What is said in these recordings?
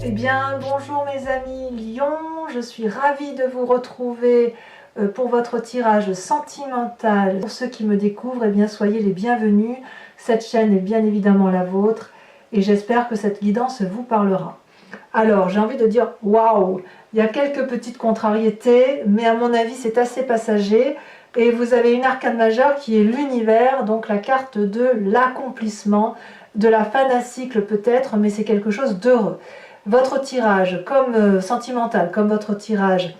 Eh bien, bonjour mes amis Lions, je suis ravie de vous retrouver pour votre tirage sentimental. Pour ceux qui me découvrent, eh bien, soyez les bienvenus. Cette chaîne est bien évidemment la vôtre et j'espère que cette guidance vous parlera. Alors, j'ai envie de dire, waouh, il y a quelques petites contrariétés, mais à mon avis, c'est assez passager. Et vous avez une arcane majeure qui est l'univers, donc la carte de l'accomplissement, de la fin d'un cycle peut-être, mais c'est quelque chose d'heureux. Votre tirage, comme sentimental, comme votre tirage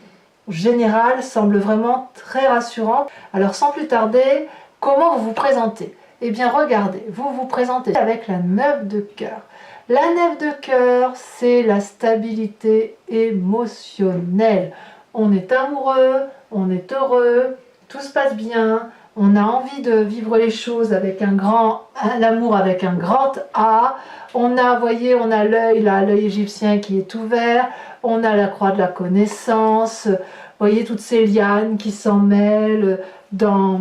général, semble vraiment très rassurant. Alors sans plus tarder, comment vous vous présentez? Eh bien regardez, vous vous présentez avec la 9 de cœur. La 9 de cœur, c'est la stabilité émotionnelle. On est amoureux, on est heureux, tout se passe bien, on a envie de vivre les choses avec l'amour avec un grand A. On a, voyez, on a l'œil là, l'œil égyptien qui est ouvert, on a la croix de la connaissance, voyez toutes ces lianes qui s'en mêlent dans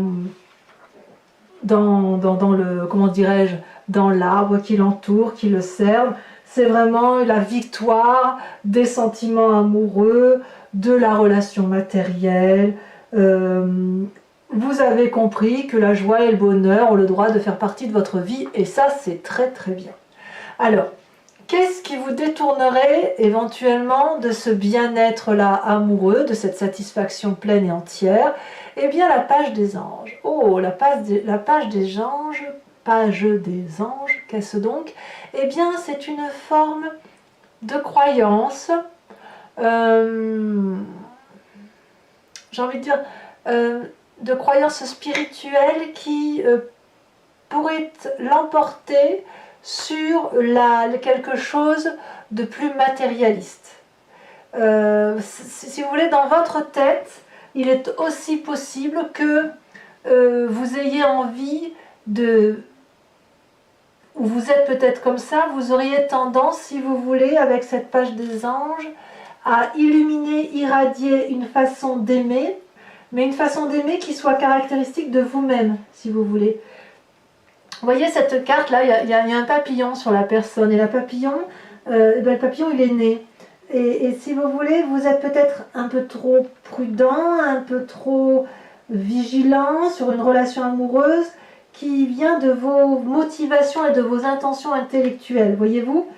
le, comment dirais-je, dans l'arbre qui l'entoure, qui le serve. C'est vraiment la victoire des sentiments amoureux, de la relation matérielle. Vous avez compris que la joie et le bonheur ont le droit de faire partie de votre vie et ça c'est très très bien. Alors, qu'est-ce qui vous détournerait éventuellement de ce bien-être là amoureux, de cette satisfaction pleine et entière? Eh bien la page des anges. Oh, la page des anges, qu'est-ce donc? Eh bien c'est une forme de croyance, j'ai envie de dire, de croyance spirituelle qui pourrait l'emporter sur quelque chose de plus matérialiste. Si vous voulez, dans votre tête, il est aussi possible que vous ayez envie de... ou vous êtes peut-être comme ça, vous auriez tendance, si vous voulez, avec cette page des anges, à illuminer, irradier une façon d'aimer, mais une façon d'aimer qui soit caractéristique de vous-même, si vous voulez. Vous voyez cette carte là, il y a un papillon sur la personne, et le papillon il est né. Et si vous voulez, vous êtes peut-être un peu trop prudent, un peu trop vigilant sur une relation amoureuse qui vient de vos motivations et de vos intentions intellectuelles, voyez-vous.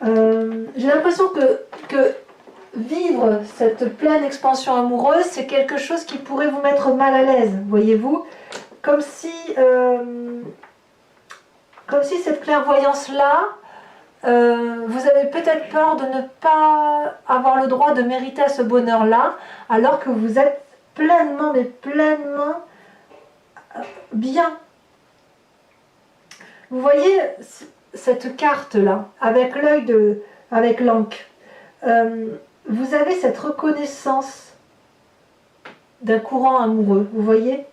J'ai l'impression que vivre cette pleine expansion amoureuse, c'est quelque chose qui pourrait vous mettre mal à l'aise, voyez-vous. Comme si cette clairvoyance-là, vous avez peut-être peur de ne pas avoir le droit de mériter à ce bonheur-là, alors que vous êtes pleinement, mais pleinement bien. Vous voyez cette carte-là, avec l'œil avec l'encre. Vous avez cette reconnaissance d'un courant amoureux, vous voyez.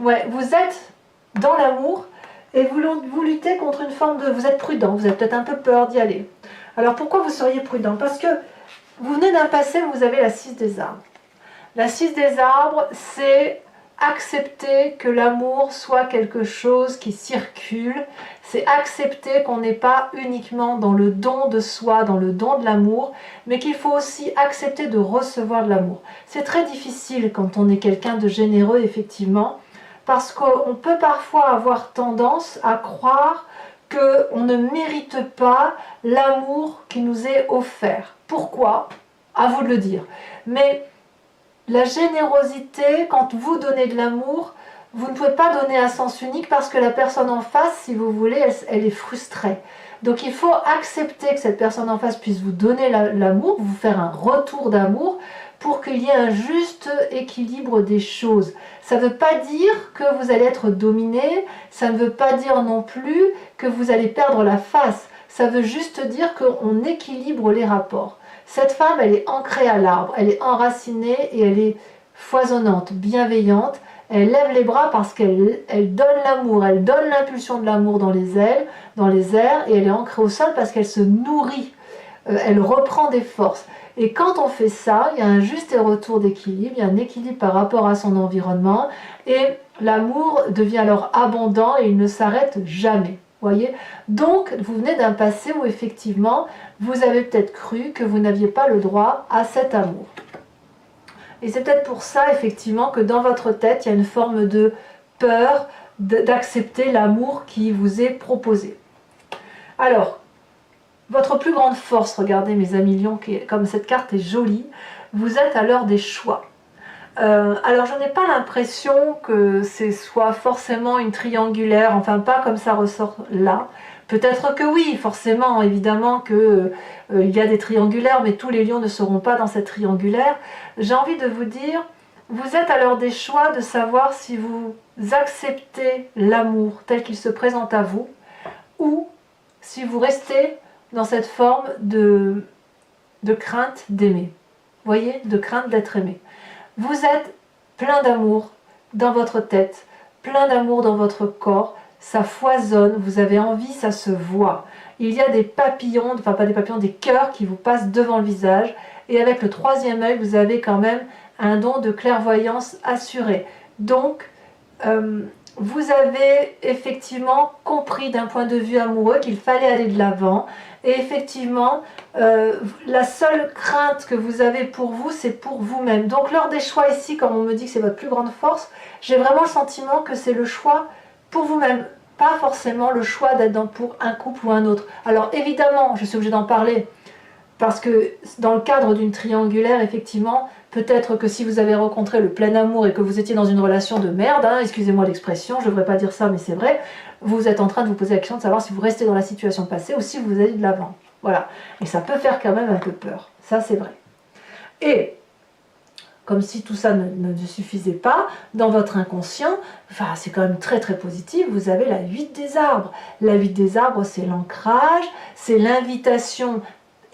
Ouais, vous êtes dans l'amour et vous luttez contre une forme de... Vous êtes prudent, vous avez peut-être un peu peur d'y aller. Alors pourquoi vous seriez prudent? Parce que vous venez d'un passé où vous avez la 6 des arbres. La 6 des arbres, c'est accepter que l'amour soit quelque chose qui circule, c'est accepter qu'on n'est pas uniquement dans le don de soi, dans le don de l'amour, mais qu'il faut aussi accepter de recevoir de l'amour. C'est très difficile quand on est quelqu'un de généreux, effectivement, parce qu'on peut parfois avoir tendance à croire qu'on ne mérite pas l'amour qui nous est offert. Pourquoi? À vous de le dire. Mais la générosité, quand vous donnez de l'amour, vous ne pouvez pas donner à sens unique parce que la personne en face, si vous voulez, elle est frustrée. Donc il faut accepter que cette personne en face puisse vous donner l'amour, vous faire un retour d'amour pour qu'il y ait un juste équilibre des choses. Ça ne veut pas dire que vous allez être dominé, ça ne veut pas dire non plus que vous allez perdre la face. Ça veut juste dire qu'on équilibre les rapports. Cette femme, elle est ancrée à l'arbre, elle est enracinée et elle est foisonnante, bienveillante. Elle lève les bras parce qu'elle donne l'amour, elle donne l'impulsion de l'amour dans les airs, et elle est ancrée au sol parce qu'elle se nourrit, elle reprend des forces. Et quand on fait ça, il y a un juste retour d'équilibre, il y a un équilibre par rapport à son environnement, et l'amour devient alors abondant et il ne s'arrête jamais. Voyez, donc vous venez d'un passé où effectivement vous avez peut-être cru que vous n'aviez pas le droit à cet amour. Et c'est peut-être pour ça effectivement que dans votre tête il y a une forme de peur d'accepter l'amour qui vous est proposé. Alors, votre plus grande force, regardez mes amis lions, comme cette carte est jolie, vous êtes à l'heure des choix. Alors je n'ai pas l'impression que ce soit forcément une triangulaire, enfin pas comme ça ressort là. Peut-être que oui, forcément, évidemment que il y a des triangulaires, mais tous les lions ne seront pas dans cette triangulaire. J'ai envie de vous dire, vous êtes à l'heure des choix de savoir si vous acceptez l'amour tel qu'il se présente à vous, ou si vous restez dans cette forme de crainte d'aimer. Vous voyez, de crainte d'être aimé. Vous êtes plein d'amour dans votre tête, plein d'amour dans votre corps, ça foisonne, vous avez envie, ça se voit. Il y a des papillons, enfin pas des papillons, des cœurs qui vous passent devant le visage, et avec le troisième œil, vous avez quand même un don de clairvoyance assuré. Donc, vous avez effectivement compris d'un point de vue amoureux qu'il fallait aller de l'avant. Et effectivement, la seule crainte que vous avez pour vous, c'est pour vous-même. Donc lors des choix ici, comme on me dit que c'est votre plus grande force, j'ai vraiment le sentiment que c'est le choix pour vous-même. Pas forcément le choix d'être pour un couple ou un autre. Alors évidemment, je suis obligée d'en parler, parce que dans le cadre d'une triangulaire, effectivement, peut-être que si vous avez rencontré le plein amour et que vous étiez dans une relation de merde, hein, excusez-moi l'expression, je ne devrais pas dire ça, mais c'est vrai, vous êtes en train de vous poser la question de savoir si vous restez dans la situation passée ou si vous allez de l'avant. Voilà. Et ça peut faire quand même un peu peur. Ça, c'est vrai. Et, comme si tout ça ne suffisait pas, dans votre inconscient, enfin, c'est quand même très très positif, vous avez la 8 des arbres. La 8 des arbres, c'est l'ancrage, c'est l'invitation,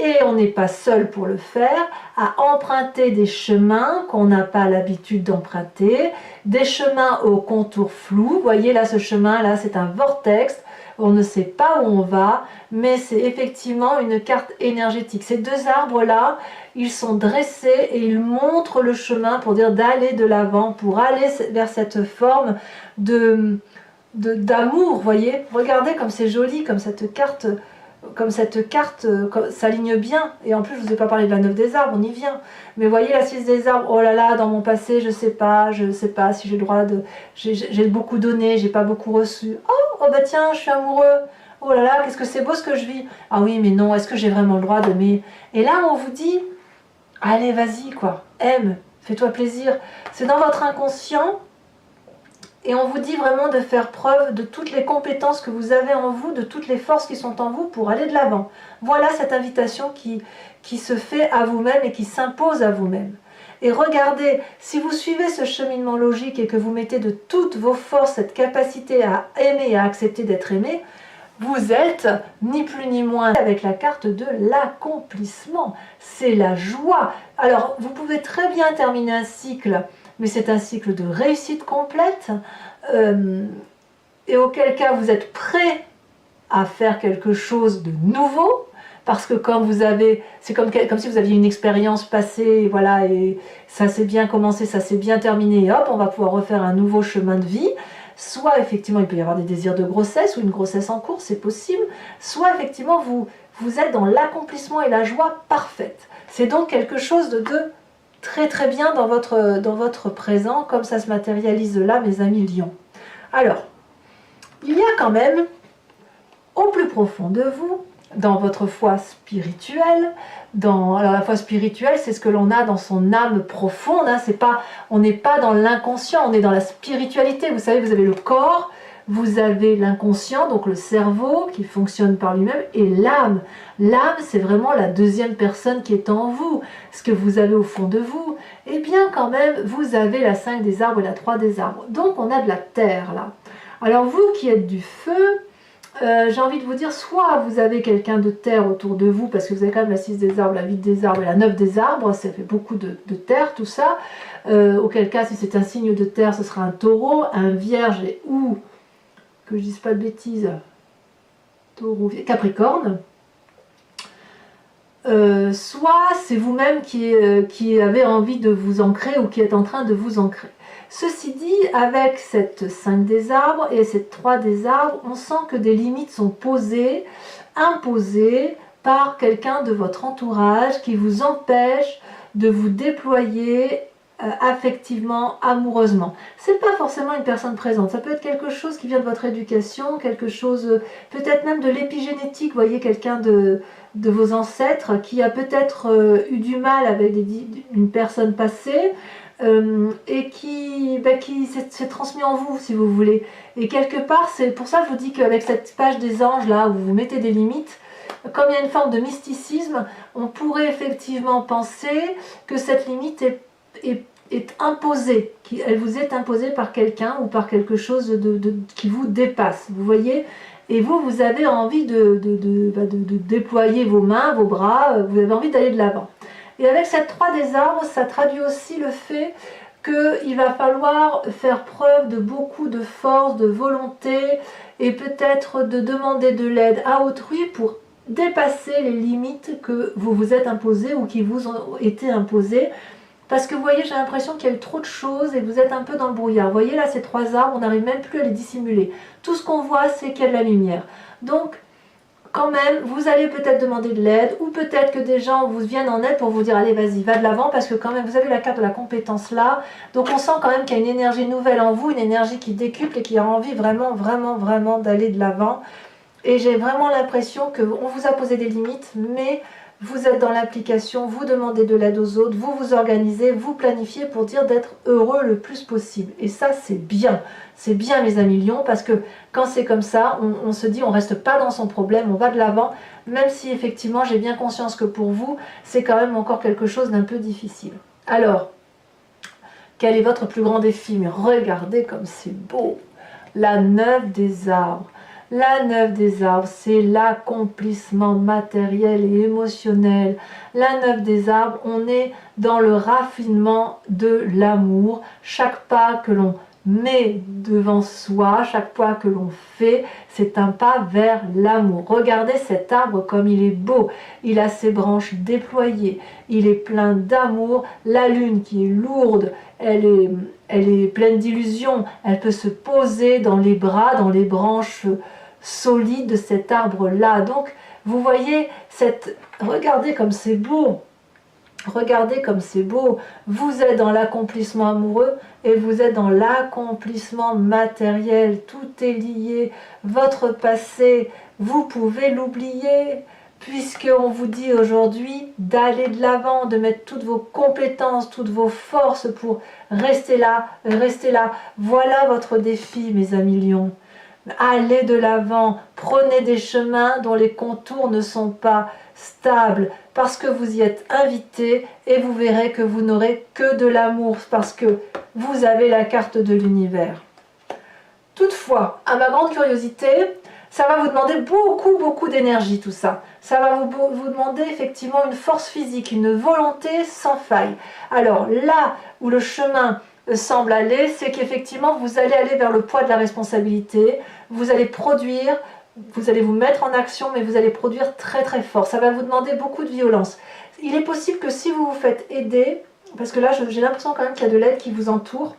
et on n'est pas seul pour le faire, à emprunter des chemins qu'on n'a pas l'habitude d'emprunter, des chemins aux contours flous. Vous voyez là, ce chemin-là, c'est un vortex, on ne sait pas où on va, mais c'est effectivement une carte énergétique. Ces deux arbres-là, ils sont dressés et ils montrent le chemin pour dire d'aller de l'avant, pour aller vers cette forme d'amour, vous voyez. Regardez comme c'est joli, comme cette carte s'aligne bien. Et en plus, je ne vous ai pas parlé de la 9 des arbres, on y vient. Mais vous voyez la 6 des arbres, oh là là, dans mon passé, je sais pas si j'ai le droit de... J'ai beaucoup donné, j'ai pas beaucoup reçu. Oh bah tiens, je suis amoureux. Oh là là, qu'est-ce que c'est beau ce que je vis. Ah oui, mais non, est-ce que j'ai vraiment le droit d'aimer? Et là, on vous dit, allez, vas-y, quoi, aime, fais-toi plaisir. C'est dans votre inconscient. Et on vous dit vraiment de faire preuve de toutes les compétences que vous avez en vous, de toutes les forces qui sont en vous pour aller de l'avant. Voilà cette invitation qui se fait à vous-même et qui s'impose à vous-même. Et regardez, si vous suivez ce cheminement logique et que vous mettez de toutes vos forces cette capacité à aimer et à accepter d'être aimé, vous êtes ni plus ni moins avec la carte de l'accomplissement. C'est la joie. Alors, vous pouvez très bien terminer un cycle, mais c'est un cycle de réussite complète, et auquel cas vous êtes prêt à faire quelque chose de nouveau, parce que quand vous avez, c'est comme si vous aviez une expérience passée, voilà, et ça s'est bien commencé, ça s'est bien terminé, et hop, on va pouvoir refaire un nouveau chemin de vie. Soit effectivement il peut y avoir des désirs de grossesse ou une grossesse en cours, c'est possible, soit effectivement vous êtes dans l'accomplissement et la joie parfaite. C'est donc quelque chose de très très bien dans votre présent, comme ça se matérialise là, mes amis lions. Alors, il y a quand même, au plus profond de vous, dans votre foi spirituelle, alors la foi spirituelle, c'est ce que l'on a dans son âme profonde, hein, on n'est pas dans l'inconscient, on est dans la spiritualité. Vous savez, vous avez le corps, vous avez l'inconscient, donc le cerveau qui fonctionne par lui-même, et l'âme. L'âme, c'est vraiment la deuxième personne qui est en vous, ce que vous avez au fond de vous. Eh bien, quand même, vous avez la 5 des arbres et la 3 des arbres. Donc, on a de la terre, là. Alors, vous qui êtes du feu, j'ai envie de vous dire, soit vous avez quelqu'un de terre autour de vous, parce que vous avez quand même la 6 des arbres, la 8 des arbres et la 9 des arbres, ça fait beaucoup de terre, tout ça. Auquel cas, si c'est un signe de terre, ce sera un taureau, un vierge ou, que je dise pas de bêtises, taureau, capricorne. Soit c'est vous-même qui avez envie de vous ancrer ou qui êtes en train de vous ancrer. Ceci dit, avec cette 5 des arbres et cette 3 des arbres, on sent que des limites sont posées, imposées par quelqu'un de votre entourage qui vous empêche de vous déployer affectivement, amoureusement. C'est pas forcément une personne présente, ça peut être quelque chose qui vient de votre éducation, quelque chose peut-être même de l'épigénétique, vous voyez, quelqu'un de vos ancêtres qui a peut-être eu du mal avec une personne passée et qui s'est transmis en vous, si vous voulez. Et quelque part, c'est pour ça que je vous dis qu'avec cette page des anges là, où vous mettez des limites, comme il y a une forme de mysticisme, on pourrait effectivement penser que cette limite est imposée, elle vous est imposée par quelqu'un ou par quelque chose qui vous dépasse, vous voyez. Et vous avez envie de déployer vos mains, vos bras, vous avez envie d'aller de l'avant. Et avec cette 3 des arbres, ça traduit aussi le fait qu'il va falloir faire preuve de beaucoup de force, de volonté, et peut-être de demander de l'aide à autrui pour dépasser les limites que vous vous êtes imposées ou qui vous ont été imposées. Parce que vous voyez, j'ai l'impression qu'il y a eu trop de choses et vous êtes un peu dans le brouillard. Vous voyez là, ces 3 arbres, on n'arrive même plus à les dissimuler. Tout ce qu'on voit, c'est qu'il y a de la lumière. Donc, quand même, vous allez peut-être demander de l'aide, ou peut-être que des gens vous viennent en aide pour vous dire allez, vas-y, va de l'avant, parce que quand même, vous avez la carte de la compétence là. Donc, on sent quand même qu'il y a une énergie nouvelle en vous, une énergie qui décuple et qui a envie vraiment, vraiment, vraiment d'aller de l'avant. Et j'ai vraiment l'impression qu'on vous a posé des limites, mais vous êtes dans l'application, vous demandez de l'aide aux autres, vous vous organisez, vous planifiez pour dire d'être heureux le plus possible. Et ça, c'est bien mes amis lions, parce que quand c'est comme ça, on se dit on reste pas dans son problème, on va de l'avant, même si effectivement j'ai bien conscience que pour vous, c'est quand même encore quelque chose d'un peu difficile. Alors, quel est votre plus grand défi? Mais regardez comme c'est beau, la 9 des arbres. La 9 des arbres, c'est l'accomplissement matériel et émotionnel. La 9 des arbres, on est dans le raffinement de l'amour. Chaque pas que l'on met devant soi, chaque pas que l'on fait, c'est un pas vers l'amour. Regardez cet arbre comme il est beau. Il a ses branches déployées. Il est plein d'amour. La lune qui est lourde, elle est pleine d'illusions. Elle peut se poser dans les bras, dans les branches solide de cet arbre-là. Donc, vous voyez, regardez comme c'est beau. Regardez comme c'est beau. Vous êtes dans l'accomplissement amoureux et vous êtes dans l'accomplissement matériel. Tout est lié. Votre passé, vous pouvez l'oublier, puisqu'on vous dit aujourd'hui d'aller de l'avant, de mettre toutes vos compétences, toutes vos forces pour rester là, rester là. Voilà votre défi, mes amis lions. Allez de l'avant, prenez des chemins dont les contours ne sont pas stables, parce que vous y êtes invité et vous verrez que vous n'aurez que de l'amour, parce que vous avez la carte de l'univers. Toutefois, à ma grande curiosité, ça va vous demander beaucoup d'énergie tout ça. Ça va vous demander effectivement une force physique, une volonté sans faille. Alors là où le chemin semble aller, c'est qu'effectivement vous allez aller vers le poids de la responsabilité, vous allez produire, vous allez vous mettre en action, mais vous allez produire très fort. Ça va vous demander beaucoup de violence. Il est possible que si vous vous faites aider, parce que là j'ai l'impression quand même qu'il y a de l'aide qui vous entoure,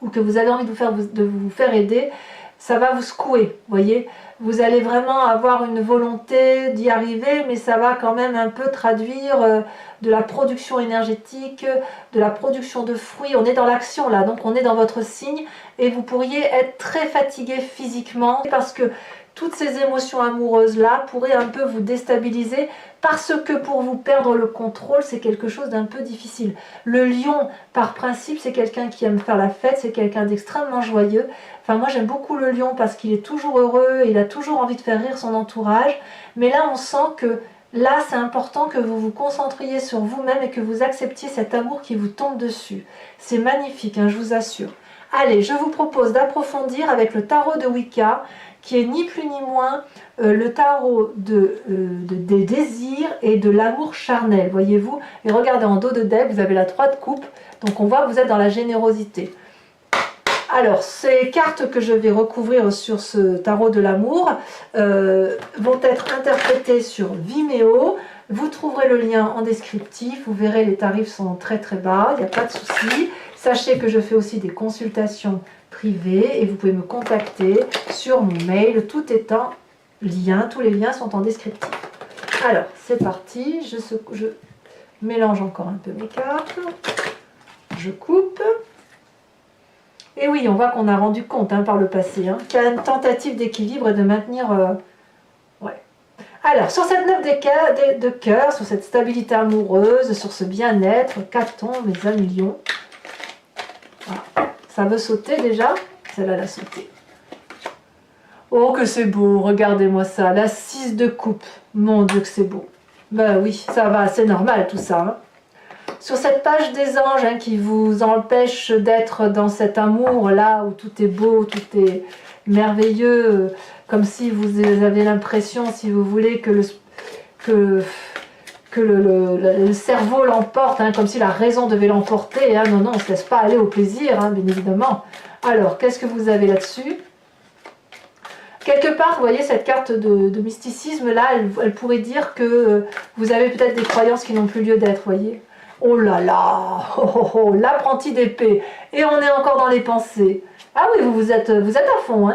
ou que vous avez envie de vous faire aider, ça va vous secouer, voyez. Vous allez vraiment avoir une volonté d'y arriver, mais ça va quand même un peu traduire de la production énergétique, de la production de fruits. On est dans l'action là, donc on est dans votre signe, et vous pourriez être très fatigué physiquement, parce que toutes ces émotions amoureuses-là pourraient un peu vous déstabiliser, parce que pour vous perdre le contrôle, c'est quelque chose d'un peu difficile. Le lion, par principe, c'est quelqu'un qui aime faire la fête, c'est quelqu'un d'extrêmement joyeux. Enfin, moi, j'aime beaucoup le lion parce qu'il est toujours heureux, il a toujours envie de faire rire son entourage. Mais là, on sent que là, c'est important que vous vous concentriez sur vous-même et que vous acceptiez cet amour qui vous tombe dessus. C'est magnifique, hein, je vous assure. Allez, je vous propose d'approfondir avec le tarot de Wicca, qui est ni plus ni moins le tarot des désirs et de l'amour charnel, voyez-vous. Et regardez, en dos de deck, vous avez la 3 de coupe, donc on voit que vous êtes dans la générosité. Alors, ces cartes que je vais recouvrir sur ce tarot de l'amour vont être interprétées sur Vimeo. Vous trouverez le lien en descriptif, vous verrez les tarifs sont très bas, il n'y a pas de souci. Sachez que je fais aussi des consultations privées et vous pouvez me contacter sur mon mail, tout est en lien, tous les liens sont en descriptif. Alors, c'est parti, je mélange encore un peu mes cartes, je coupe. Et oui, on voit qu'on a rendu compte par le passé, qu'il y a une tentative d'équilibre et de maintenir... ouais. Alors, sur cette 9 de cœur, sur cette stabilité amoureuse, sur ce bien-être, qu'a-t-on, mes amis lions? Voilà. Ça veut sauter déjà? Celle-là, elle a sauté. Oh, que c'est beau, regardez-moi ça, la 6 de coupe. Mon Dieu, que c'est beau. Ben oui, ça va, c'est normal tout ça. Sur cette page des anges qui vous empêche d'être dans cet amour-là, où tout est beau, tout est merveilleux, comme si vous avez l'impression, si vous voulez, que le cerveau l'emporte, comme si la raison devait l'emporter. Non, non, on ne se laisse pas aller au plaisir, bien évidemment. Alors, qu'est-ce que vous avez là-dessus? Quelque part, vous voyez, cette carte de mysticisme, là, elle pourrait dire que vous avez peut-être des croyances qui n'ont plus lieu d'être, voyez. Oh là là, l'apprenti d'épée. Et on est encore dans les pensées. Ah oui, vous êtes à fond,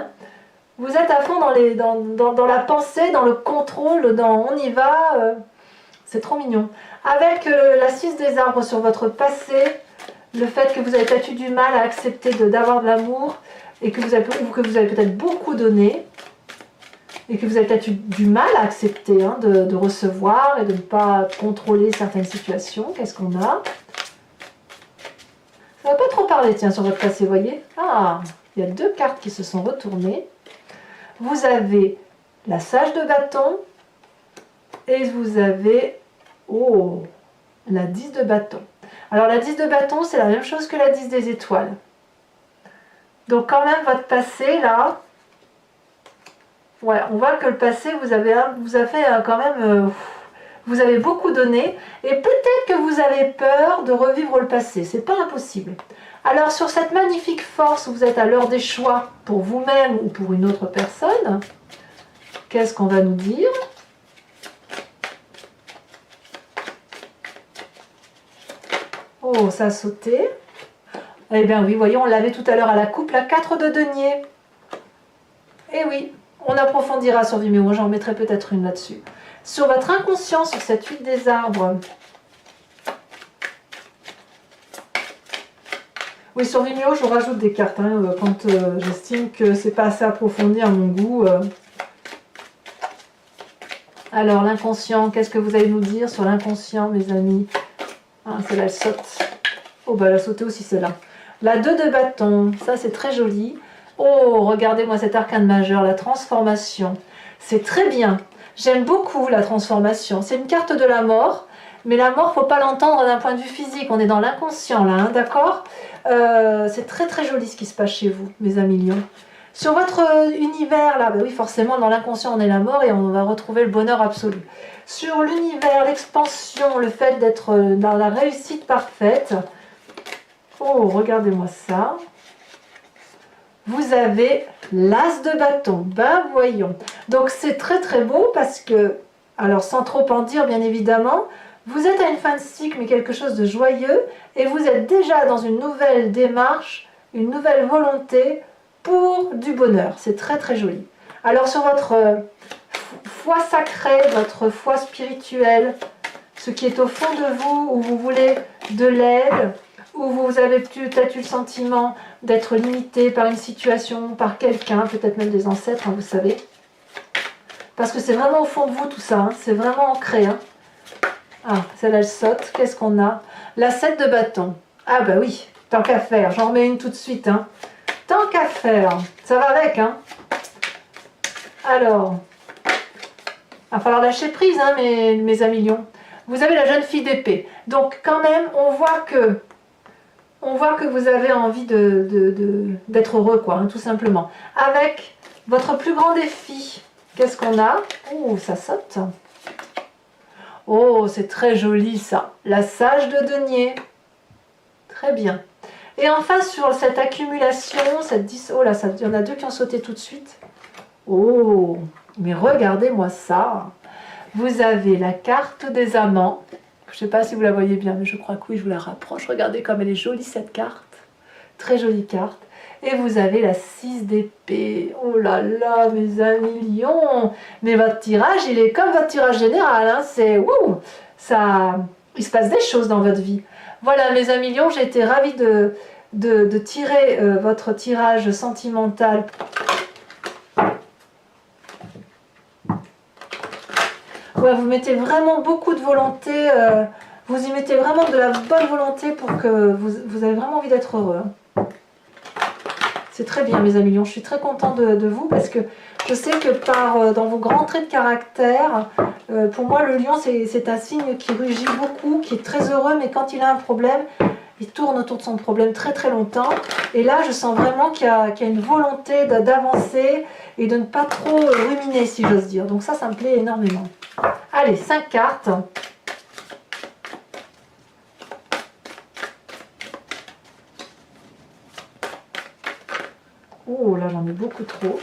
Vous êtes à fond dans la pensée, dans le contrôle, on y va. C'est trop mignon. Avec la 6 des arbres sur votre passé, le fait que vous avez peut-être eu du mal à accepter d'avoir de l'amour, et que vous avez peut-être beaucoup donné, et que vous avez peut-être eu du mal à accepter de recevoir et de ne pas contrôler certaines situations. Qu'est-ce qu'on a? Ça ne va pas trop parler, tiens, sur votre passé, vous voyez? Ah, il y a 2 cartes qui se sont retournées. Vous avez la sage de bâton et vous avez, oh, la 10 de bâton. Alors la 10 de bâton, c'est la même chose que la 10 des étoiles. Donc quand même, votre passé, là, ouais, on voit que le passé vous a fait quand même, vous avez beaucoup donné, et peut-être que vous avez peur de revivre le passé, c'est pas impossible. Alors sur cette magnifique force où vous êtes à l'heure des choix pour vous-même ou pour une autre personne, qu'est-ce qu'on va nous dire? Oh, ça a sauté. Eh bien oui, voyez, on l'avait tout à l'heure à la coupe, la 4 de denier. Eh oui. On approfondira sur Vimeo, j'en mettrai peut-être une là-dessus. Sur votre inconscient, sur cette 8 des arbres. Oui, sur Vimeo, je vous rajoute des cartes quand j'estime que c'est pas assez approfondi à mon goût. Alors, l'inconscient, qu'est-ce que vous allez nous dire sur l'inconscient, mes amis? Ah, celle-là, elle saute. Oh, bah, elle a sauté aussi, celle-là. La 2 de bâton, ça, c'est très joli. Oh, regardez-moi cet arcane majeur, la transformation. C'est très bien. J'aime beaucoup la transformation. C'est une carte de la mort, mais la mort, il ne faut pas l'entendre d'un point de vue physique. On est dans l'inconscient, là, d'accord? C'est très, très joli ce qui se passe chez vous, mes amis lions. Sur votre univers, là, ben oui, forcément, dans l'inconscient, on est la mort et on va retrouver le bonheur absolu. Sur l'univers, l'expansion, le fait d'être dans la réussite parfaite. Oh, regardez-moi ça. Vous avez l'as de bâton. Ben voyons. Donc c'est très très beau parce que, alors sans trop en dire bien évidemment, vous êtes à une fin de cycle mais quelque chose de joyeux et vous êtes déjà dans une nouvelle démarche, une nouvelle volonté pour du bonheur. C'est très très joli. Alors sur votre foi sacrée, votre foi spirituelle, ce qui est au fond de vous, où vous voulez de l'aide, où vous avez peut-être eu le sentiment d'être limité par une situation, par quelqu'un, peut-être même des ancêtres, vous savez. Parce que c'est vraiment au fond de vous tout ça, c'est vraiment ancré. Ah, celle-là, elle saute. Qu'est-ce qu'on a? La 7 de bâton. Ah bah oui, tant qu'à faire, j'en remets une tout de suite. Tant qu'à faire, ça va avec. Alors, il va falloir lâcher prise, mes amis lions. Vous avez la jeune fille d'épée. Donc quand même, on voit que vous avez envie d'être heureux, quoi, tout simplement. Avec votre plus grand défi, qu'est-ce qu'on a? Oh, ça saute. Oh, c'est très joli, ça. La sage de denier. Très bien. Et enfin, sur cette accumulation, cette 10... Oh là, il y en a 2 qui ont sauté tout de suite. Oh, mais regardez-moi ça. Vous avez la carte des amants. Je ne sais pas si vous la voyez bien, mais je crois que oui, je vous la rapproche. Regardez comme elle est jolie, cette carte. très jolie carte. Et vous avez la 6 d'épée. Oh là là, mes amis lions. Mais votre tirage, il est comme votre tirage général. Hein. C'est wouh, ça, il se passe des choses dans votre vie. Voilà, mes amis lions, j'ai été ravie de tirer votre tirage sentimental. Ouais, vous mettez vraiment beaucoup de volonté. Vous y mettez vraiment de la bonne volonté pour que vous avez vraiment envie d'être heureux. Hein. C'est très bien, mes amis lions. Je suis très contente de vous parce que je sais que dans vos grands traits de caractère, pour moi, le lion, c'est un signe qui rugit beaucoup, qui est très heureux, mais quand il a un problème, il tourne autour de son problème très très longtemps. Et là, je sens vraiment qu'il y a une volonté d'avancer et de ne pas trop ruminer, si j'ose dire. Donc ça me plaît énormément. Allez, 5 cartes. Oh là, j'en ai beaucoup trop.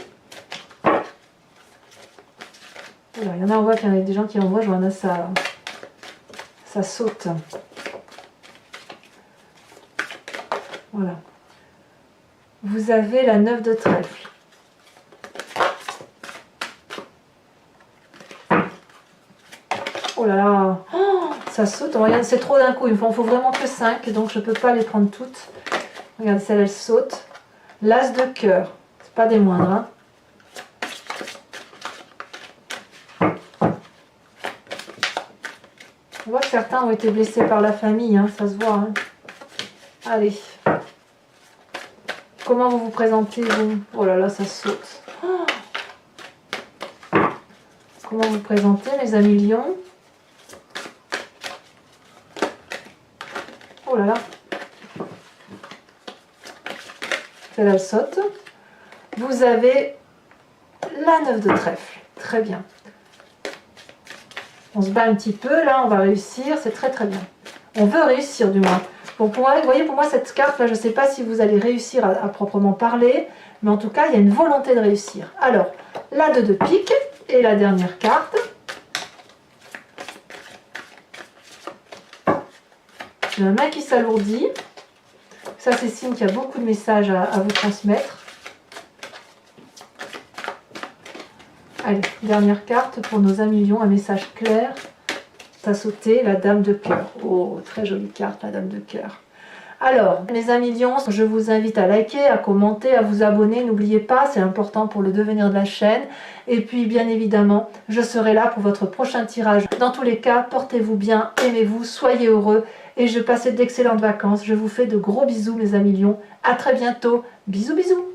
Voilà, il y en a, on voit qu'il y en a des gens qui envoient, Johanna, ça saute. Voilà. Vous avez la 9 de trèfle. Oh là là, oh, ça saute. Regarde, c'est trop d'un coup. Il m'en faut vraiment que 5, donc je ne peux pas les prendre toutes. Regardez, celle, elle saute. L'as de cœur. C'est pas des moindres. Hein. On voit que certains ont été blessés par la famille, hein, ça se voit. Hein. Allez. Comment vous vous présentez, vous? Oh là là, ça saute. Oh. Comment vous vous présentez, mes amis lions? Oh là là. Celle-là, elle saute. Vous avez la 9 de trèfle. Très bien. On se bat un petit peu, là, on va réussir. C'est très très bien. On veut réussir, du moins. Bon, vous voyez, pour moi, cette carte-là, je ne sais pas si vous allez réussir à proprement parler, mais en tout cas, il y a une volonté de réussir. Alors, la 2 de pique et la dernière carte. J'ai la main qui s'alourdit. Ça, c'est signe qu'il y a beaucoup de messages à vous transmettre. Allez, dernière carte pour nos amis lions, un message clair. Ça a sauté, la dame de cœur. Oh, très jolie carte, la dame de cœur. Alors, mes amis lions, je vous invite à liker, à commenter, à vous abonner. N'oubliez pas, c'est important pour le devenir de la chaîne. Et puis, bien évidemment, je serai là pour votre prochain tirage. Dans tous les cas, portez-vous bien, aimez-vous, soyez heureux. Et je passe d'excellentes vacances. Je vous fais de gros bisous, mes amis lions. À très bientôt. Bisous, bisous.